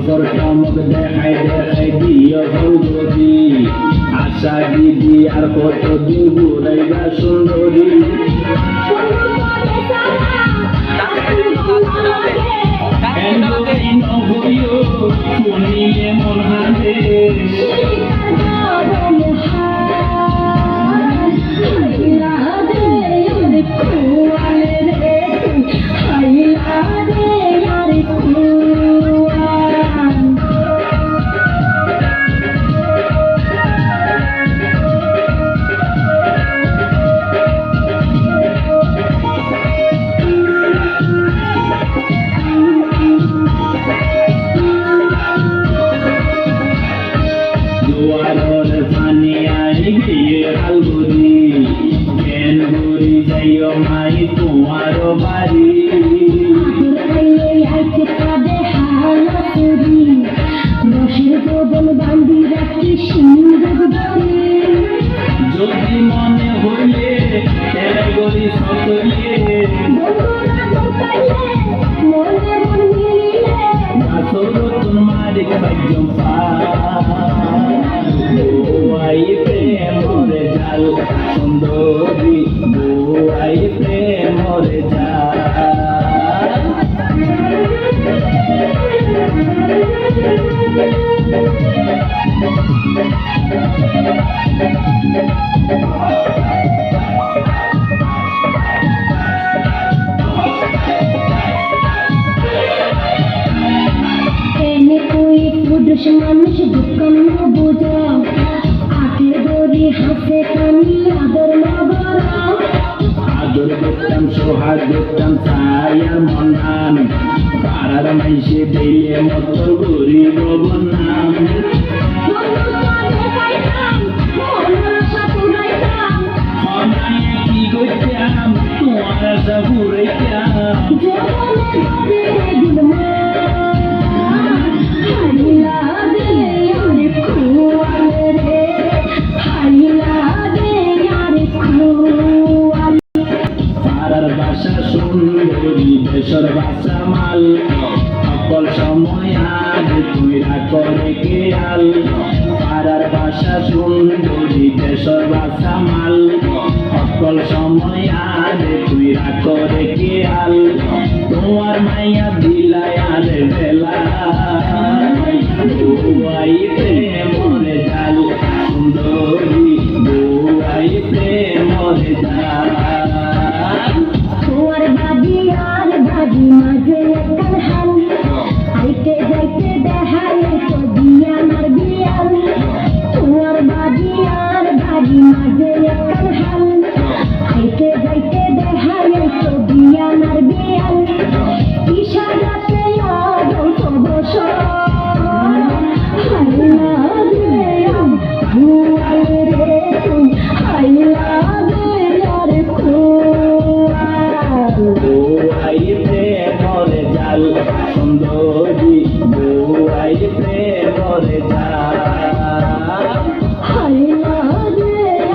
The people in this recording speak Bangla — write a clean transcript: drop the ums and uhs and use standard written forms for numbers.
রূপর চমক দেখায় দেখায় দিও ভৌগী আশা দিদি আর কতদিন ঘুরাইবা সুন্দরী শুনিলে মন হাতে জোয়ারের পানি আই গিয়ে আলগুড়ি কেন গুড়ি যাইও মাই তোমার বাড়ি যদি মনে হইলে গড়ি সকলে নতুন মালিক ভাগ্যম বুয়াই প্রেমরে জাল সুন্দরী বুয়াই প্রেমরে জাল মানুষ দুঃখম বোঝা আখে দড়ি হাসে কানি আদর নগরা আদর করতাম সোহাগ করতাম ছায়ার মনান পাড়ার মাইসে দিলে মতো গরিব বনাম কি করতাম তোমার আশা ঘুরাইতাম সুন্দরী দেশের বাসা মাল সকল সময় আজ তুইরা করে খেয়াল পাড়ার বাসা সুন্দরী দেশের বাসা মাল সকল সময় আজ তুইরা করে খেয়াল তোমার মাইয়া দিলাই আর বেলা বুয়াই প্রেমরে জাল সুন্দরী বুয়াই প্রেমরে জাল মাঝে একখান হাল আইতে যাইতে দেখাই তো দিয়া মার বিয়াল তোমার বাড়ি আর বাড়ি মাঝে একখান হাল আইতে যাইতে দেখাই তো দিয়া মার বিয়াল ইশারাতে আদম সবস হাইলা দে ভুয়াল রে তুই হাইলা দে আর বুয়াই প্রেমরে জাল সুন্দরী